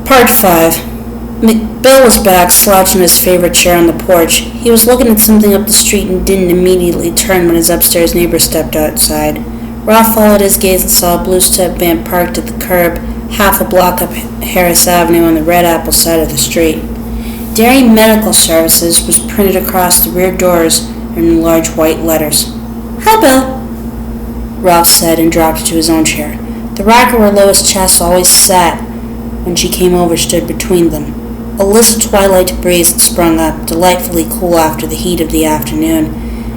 Part 5. Bill was back, slouched in his favorite chair on the porch. He was looking at something up the street and didn't immediately turn when his upstairs neighbor stepped outside. Ralph followed his gaze and saw a blue step van parked at the curb, half a block up Harris Avenue on the Red Apple side of the street. Dairy Medical Services was printed across the rear doors in large white letters. "Hi, Bill," Ralph said and dropped into his own chair. The rocker where Lois Chess always sat when she came over stood between them. A list twilight breeze had sprung up, delightfully cool after the heat of the afternoon,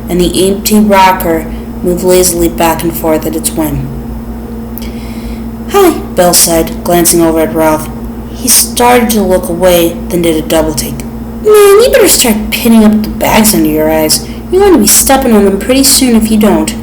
and the empty rocker moved lazily back and forth at its whim. "Hi," Bill said, glancing over at Ralph. He started to look away, then did a double-take. "Man, you better start pinning up the bags under your eyes. You're going to be stepping on them pretty soon if you don't."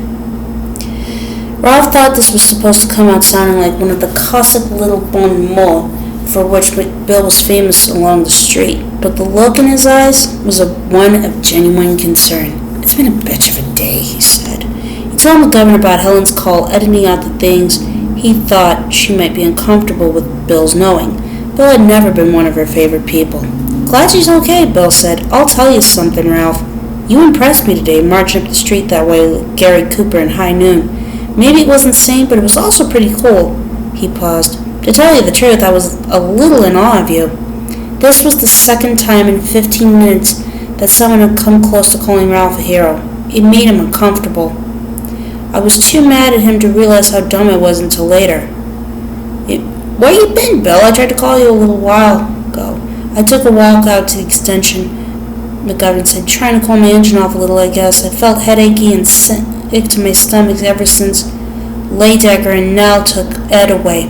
Ralph thought this was supposed to come out sounding like one of the classic little bon mots for which Bill was famous along the street, but the look in his eyes was one of genuine concern. "It's been a bitch of a day," he said. He told the governor about Helen's call, editing out the things he thought she might be uncomfortable with Bill's knowing. Bill had never been one of her favorite people. "Glad she's okay," Bill said. "I'll tell you something, Ralph. You impressed me today, marching up the street that way with Gary Cooper in high noon. Maybe it wasn't sane, but it was also pretty cool." He paused. "To tell you the truth, I was a little in awe of you." This was the second time in 15 minutes that someone had come close to calling Ralph a hero. It made him uncomfortable. I was too mad at him to realize how dumb I was until later. "Where you been, Bill? I tried to call you a little while ago." "I took a walk out to the extension," McGovern said, "trying to cool my engine off a little, I guess. I felt headachy and sick to my stomach ever since Laydecker and Nell took Ed away."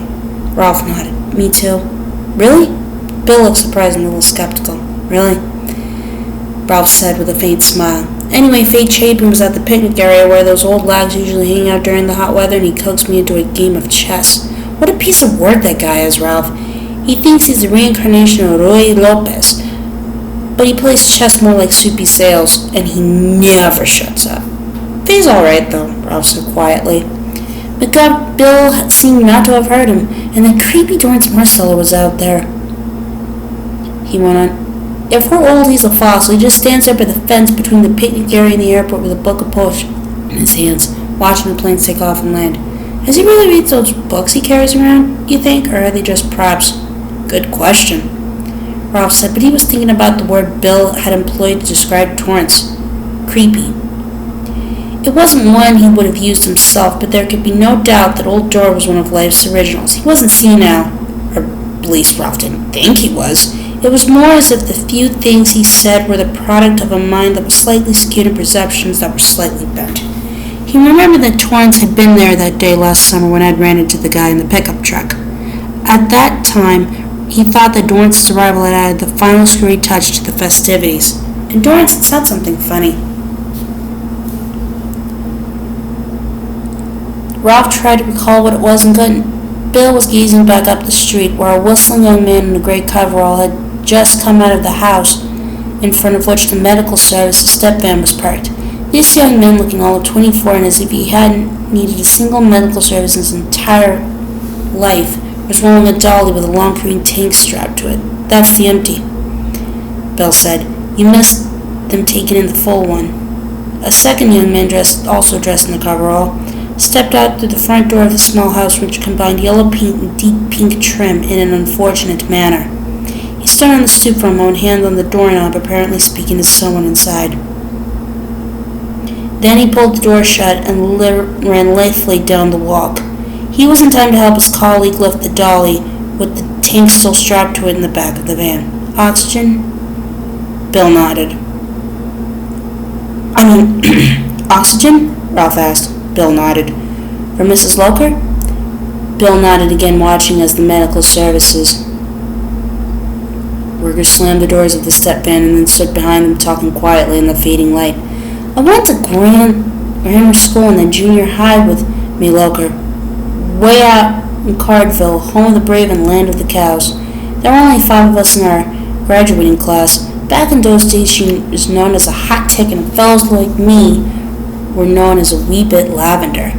Ralph nodded. "Me too." "Really?" Bill looked surprised and a little skeptical. "Really?" Ralph said with a faint smile. "Anyway, Fate Chapin was at the picnic area where those old lags usually hang out during the hot weather, and he coaxed me into a game of chess. What a piece of work that guy is, Ralph. He thinks he's the reincarnation of Roy Lopez, but he plays chess more like Soupy Sales, and he never shuts up." "He's all right, though," Ralph said quietly. Bill seemed not to have heard him, and that creepy Dorrance Marcello was out there. He went on. "If we're old, he's a fossil. He just stands there by the fence between the picnic area and the airport with a book of poetry in his hands, watching the planes take off and land. Does he really read those books he carries around, you think, or are they just props?" "Good question," Ralph said, but he was thinking about the word Bill had employed to describe Torrance. Creepy. It wasn't one he would have used himself, but there could be no doubt that Old Dor was one of life's originals. He wasn't senile, or at least Ralph didn't think he was. It was more as if the few things he said were the product of a mind that was slightly skewed and perceptions that were slightly bent. He remembered that Torrance had been there that day last summer when Ed ran into the guy in the pickup truck. At that time, he thought that Dorrance's arrival had added the final screwy touch to the festivities, and Dorrance had said something funny. Ralph tried to recall what it was and couldn't. Bill was gazing back up the street, where a whistling young man in a gray coverall had just come out of the house in front of which the medical services step van was parked. This young man, looking all of 24 and as if he hadn't needed a single medical service in his entire life, was rolling a dolly with a long green tank strapped to it. "That's the empty," Bill said. "You missed them taking in the full one." A second young man, also dressed in the coverall, stepped out through the front door of the small house, which combined yellow paint and deep pink trim in an unfortunate manner. He stood on the stoop for a moment, hand on the doorknob, apparently speaking to someone inside. Then he pulled the door shut and ran lithely down the walk. He was in time to help his colleague lift the dolly, with the tank still strapped to it in the back of the van. "Oxygen?" Bill nodded. Oxygen?" Ralph asked. Bill nodded. "For Mrs. Loker?" Bill nodded again, watching as the medical services workers slammed the doors of the step van and then stood behind them, talking quietly in the fading light. "I went to grammar school and then junior high with me Loker, way out in Cardville, home of the brave and land of the cows. There were only 5 of us in our graduating class. Back in those days, she was known as a hot ticket, and fellows like me were known as a wee bit lavender.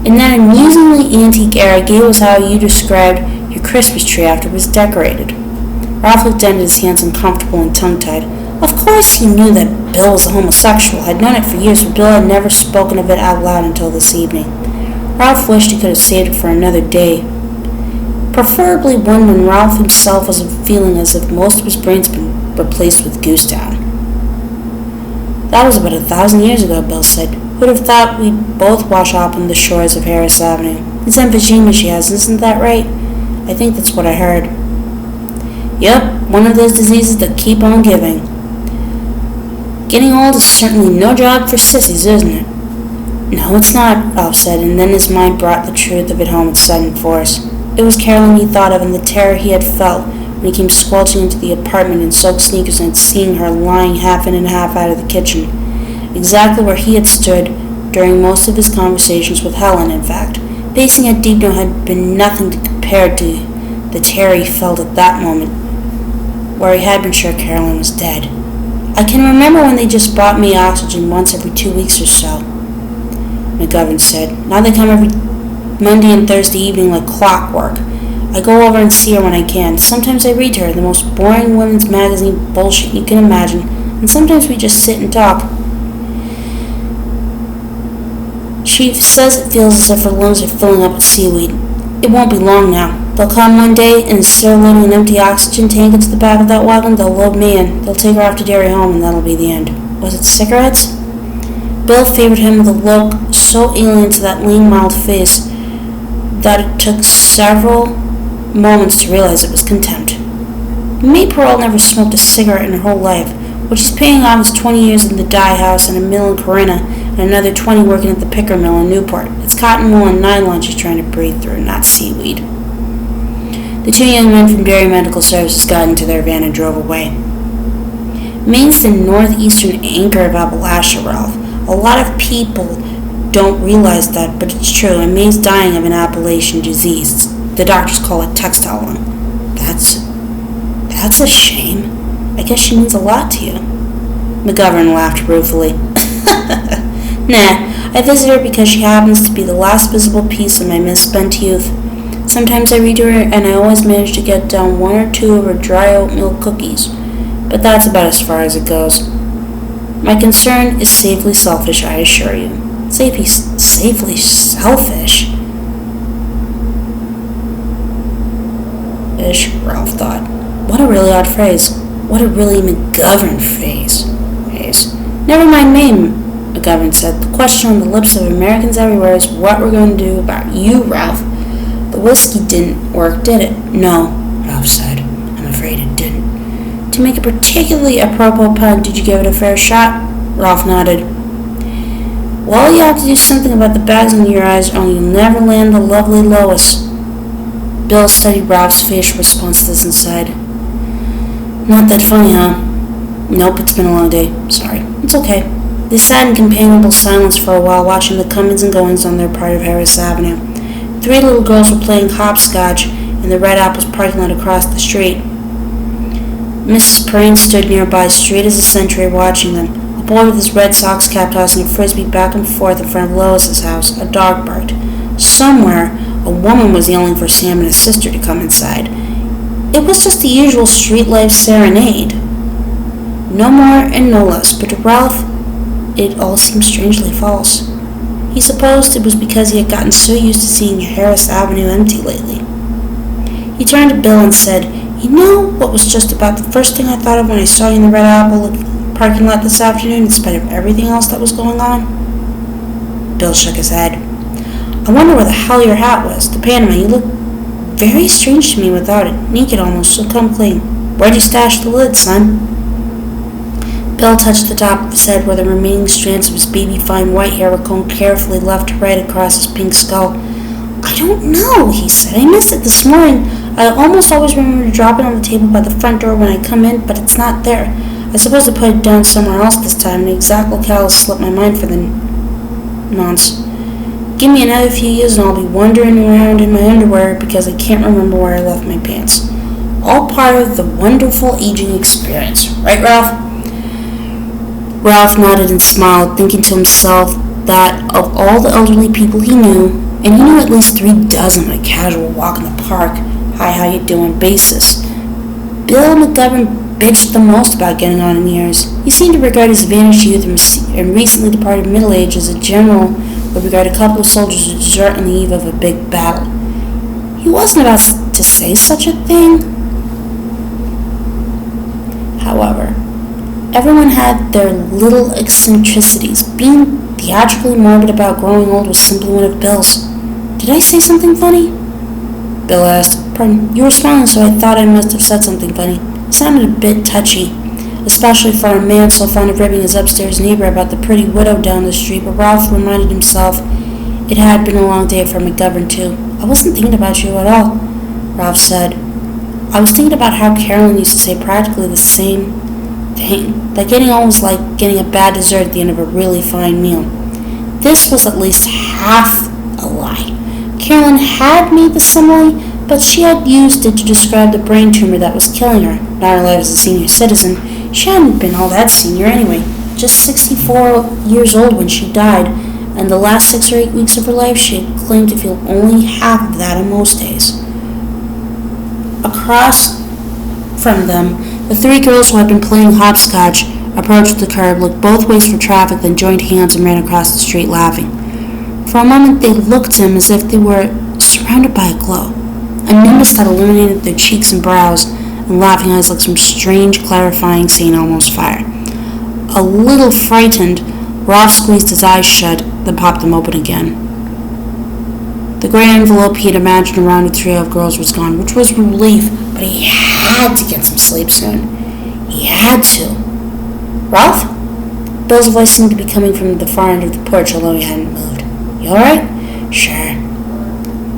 In that amusingly antique era, gay was how you described your Christmas tree after it was decorated." Ralph looked down at his hands, uncomfortable and tongue-tied. Of course he knew that Bill was a homosexual, had known it for years, but Bill had never spoken of it out loud until this evening. Ralph wished he could have saved it for another day, preferably one when Ralph himself was feeling as if most of his brains had been replaced with goose down. "That was about 1,000 years ago," Bill said. "Who'd have thought we'd both wash up on the shores of Harris Avenue? It's emphysema she has, isn't that right?" "I think that's what I heard." "Yep, one of those diseases that keep on giving. Getting old is certainly no job for sissies, isn't it?" "No, it's not," Ralph said, and then his mind brought the truth of it home with sudden force. It was Carolyn he thought of, and the terror he had felt when he came squelching into the apartment in soaked sneakers and seeing her lying half in and half out of the kitchen. Exactly where he had stood during most of his conversations with Helen, in fact. Pacing at Deepno had been nothing compared to the terror he felt at that moment, where he had been sure Carolyn was dead. "I can remember when they just brought me oxygen once every 2 weeks or so," McGovern said. "Now they come every Monday and Thursday evening like clockwork. I go over and see her when I can. Sometimes I read to her the most boring women's magazine bullshit you can imagine, and sometimes we just sit and talk. She says it feels as if her lungs are filling up with seaweed. It won't be long now. They'll come one day, and instead of loading an empty oxygen tank into the back of that wagon, they'll load me in. They'll take her off to Derry home, and that'll be the end." "Was it cigarettes?" Bill favored him with a look so alien to that lean, mild face that it took several moments to realize it was contempt. Mae Perrault never smoked a cigarette in her whole life. What she's paying off is 20 years in the dye house and a mill in Corinna, and another 20 working at the picker mill in Newport. It's cotton wool and nylon she's trying to breathe through, not seaweed. The two young men from Derry Medical Services got into their van and drove away. Maine's the northeastern anchor of Appalachia, Ralph. A lot of people don't realize that, but it's true, and Mae's dying of an Appalachian disease. The doctors call it textile lung. That's a shame. I guess she means a lot to you." McGovern laughed ruefully. "Nah, I visit her because she happens to be the last visible piece of my misspent youth. Sometimes I read to her, and I always manage to get down 1 or 2 of her dry oatmeal cookies, but that's about as far as it goes. My concern is safely selfish, I assure you." Safely selfish? Ralph thought. What a really odd phrase. What a really McGovern phrase. "Never mind me," McGovern said. "The question on the lips of Americans everywhere is what we're going to do about you, Ralph. The whiskey didn't work, did it?" "No," Ralph said. "I'm afraid it didn't." "To make a particularly apropos pun, did you give it a fair shot?" Ralph nodded. "Well, you have to do something about the bags under your eyes, or you'll never land the lovely Lois." Bill studied Ralph's facial response to this and sighed. "Not that funny, huh?" "Nope, it's been a long day. Sorry." "It's okay." They sat in companionable silence for a while, watching the comings and goings on their part of Harris Avenue. 3 little girls were playing hopscotch in the Red Apples parking lot across the street. Mrs. Perrine stood nearby, straight as a sentry, watching them. A boy with his Red Sox cap tossing a frisbee back and forth in front of Lois's house. A dog barked. Somewhere, a woman was yelling for Sam and his sister to come inside. It was just the usual street life serenade. No more and no less, but to Ralph, it all seemed strangely false. He supposed it was because he had gotten so used to seeing Harris Avenue empty lately. He turned to Bill and said, "You know what was just about the first thing I thought of when I saw you in the Red Apple parking lot this afternoon, in spite of everything else that was going on?" Bill shook his head. "I wonder where the hell your hat was. The Panama. You look very strange to me without it. Naked almost, so come clean. Where'd you stash the lid, son?" Bill touched the top of his head where the remaining strands of his baby-fine white hair were combed carefully left to right across his pink skull. "I don't know," he said. "I missed it this morning. I almost always remember to drop it on the table by the front door when I come in, but it's not there. I suppose I put it down somewhere else this time. The exact locale slipped my mind for the nonce. Give me another few years and I'll be wandering around in my underwear because I can't remember where I left my pants. All part of the wonderful aging experience. Right, Ralph?" Ralph nodded and smiled, thinking to himself that of all the elderly people he knew, and he knew at least 3 dozen on a casual walk in the park, hi, how you doing basis. Bill McGovern bitched the most about getting on in years. He seemed to regard his vanished youth and recently departed middle age as a general would regard a couple of soldiers who desert on the eve of a big battle. He wasn't about to say such a thing. However, everyone had their little eccentricities. Being theatrically morbid about growing old was simply one of Bill's. Did I say something funny? Bill asked. Pardon, you were smiling, so I thought I must have said something funny. It sounded a bit touchy, especially for a man so fond of ribbing his upstairs neighbor about the pretty widow down the street, but Ralph reminded himself it had been a long day for McGovern, too. I wasn't thinking about you at all, Ralph said. I was thinking about how Carolyn used to say practically the same thing, that getting on was like getting a bad dessert at the end of a really fine meal. This was at least half a lie. Carolyn had made the simile, but she had used it to describe the brain tumor that was killing her. Not her life as a senior citizen. She hadn't been all that senior anyway, just 64 years old when she died, and the last 6 or 8 weeks of her life she had claimed to feel only half of that on most days. Across from them, the three girls who had been playing hopscotch approached the curb, looked both ways for traffic, then joined hands and ran across the street laughing. For a moment they looked at him as if they were surrounded by a glow, a nimbus that illuminated their cheeks and brows, and laughing eyes like some strange, clarifying St. Elmo's fire. A little frightened, Ralph squeezed his eyes shut, then popped them open again. The gray envelope he had imagined around a trio of girls was gone, which was a relief, but he had to get some sleep soon. He had to. Ralph? Bill's voice seemed to be coming from the far end of the porch, although he hadn't moved. You alright? Sure,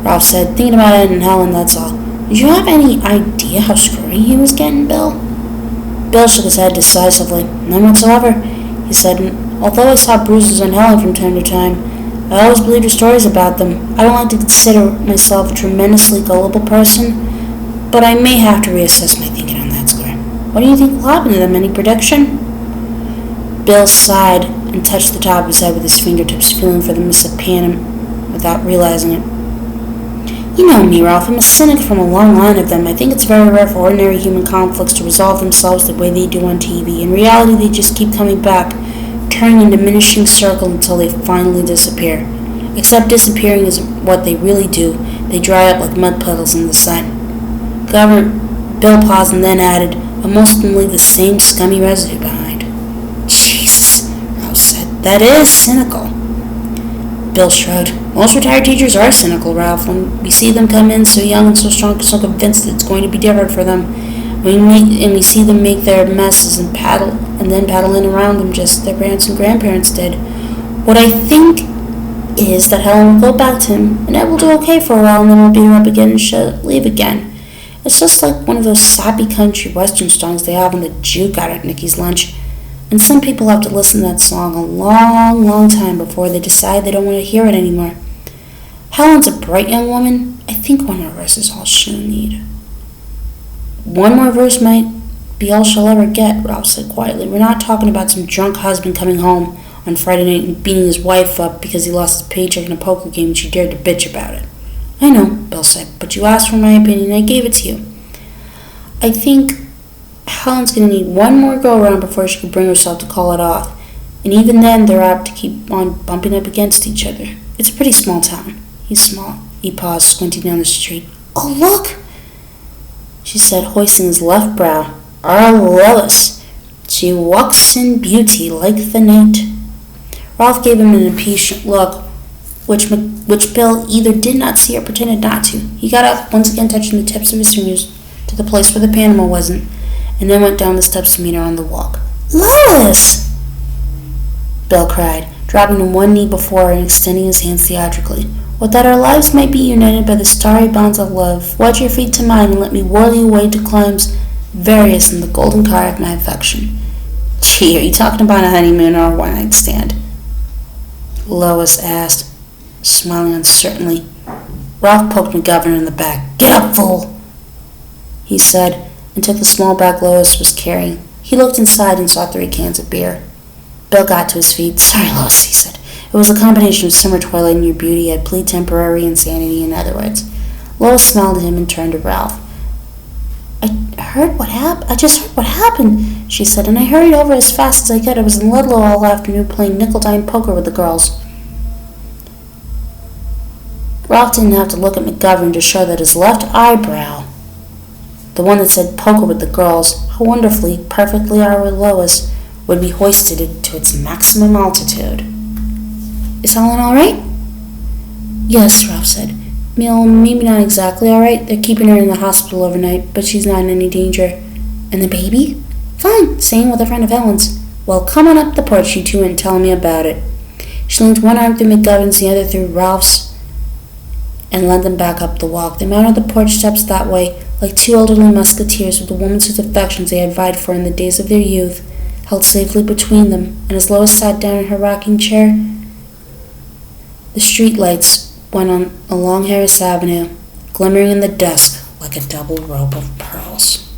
Ralph said, thinking about Ed and Helen, that's all. Did you have any idea how screwy he was getting, Bill? Bill shook his head decisively. None whatsoever, he said, and although I saw bruises on Helen from time to time, I always believed her stories about them. I don't like to consider myself a tremendously gullible person, but I may have to reassess my thinking on that score. What do you think will happen to them? Any prediction? Bill sighed and touched the top of his head with his fingertips, feeling for the miss of pain without realizing it. You know me, Ralph. I'm a cynic from a long line of them. I think it's very rare for ordinary human conflicts to resolve themselves the way they do on TV. In reality, they just keep coming back, turning in diminishing circle until they finally disappear. Except disappearing isn't what they really do. They dry up like mud puddles in the sun. Bill paused and then added, and most of them leave the same scummy residue behind. Jesus, Ralph said. That is cynical. Bill shrugged. Most retired teachers are cynical, Ralph. When we see them come in so young and so strong, so convinced that it's going to be different for them, we see them make their messes and then paddle in around them just as their parents and grandparents did. What I think is that Helen will go back to him, and Ed will do okay for a while, and then we'll beat her up again and she'll leave again. It's just like one of those sappy country western songs they have on the juke out at Nicky's lunch. And some people have to listen to that song a long, long time before they decide they don't want to hear it anymore. Helen's a bright young woman. I think one more verse is all she'll need. One more verse might be all she'll ever get, Ralph said quietly. We're not talking about some drunk husband coming home on Friday night and beating his wife up because he lost his paycheck in a poker game and she dared to bitch about it. I know, Bill said, but you asked for my opinion and I gave it to you. I think Helen's going to need one more go-around before she can bring herself to call it off. And even then, they're apt to keep on bumping up against each other. It's a pretty small town. He's small. He paused, squinting down the street. Oh, look, she said, hoisting his left brow. Our Lois. She walks in beauty like the night. Ralph gave him an impatient look, which Bill either did not see or pretended not to. He got up, once again touching the tips of his fingers to the place where the Panama wasn't, and then went down the steps to meet her on the walk. Lois! Bill cried, dropping to one knee before her and extending his hands theatrically. Would that our lives might be united by the starry bonds of love. Wedge your feet to mine and let me whirl you away to climes various in the golden car of my affection. Gee, are you talking about a honeymoon or a one-night stand? Lois asked, smiling uncertainly. Ralph poked McGovern in the back. Get up, fool! He said, and took the small bag Lois was carrying. He looked inside and saw 3 cans of beer. Bill got to his feet. Sorry, Lois, he said. It was a combination of summer twilight and your beauty. I'd plead temporary insanity, in other words. Lois smiled at him and turned to Ralph. I just heard what happened, she said, and I hurried over as fast as I could. I was in Ludlow all afternoon playing nickel-dime poker with the girls. Ralph didn't have to look at McGovern to show that his left eyebrow, the one that said poker with the girls, how wonderfully, perfectly our Lois, would be hoisted to its maximum altitude. Is Helen all right? Yes, Ralph said. Well, maybe not exactly all right. They're keeping her in the hospital overnight, but she's not in any danger. And the baby? Fine, staying with a friend of Helen's. Well, come on up the porch, you two, and tell me about it. She linked one arm through McGovern's, the other through Ralph's, and led them back up the walk. They mounted the porch steps that way, like two elderly musketeers with the woman's whose affections they had vied for in the days of their youth, held safely between them, and as Lois sat down in her rocking chair, the street lights went on along Harris Avenue, glimmering in the dusk like a double rope of pearls.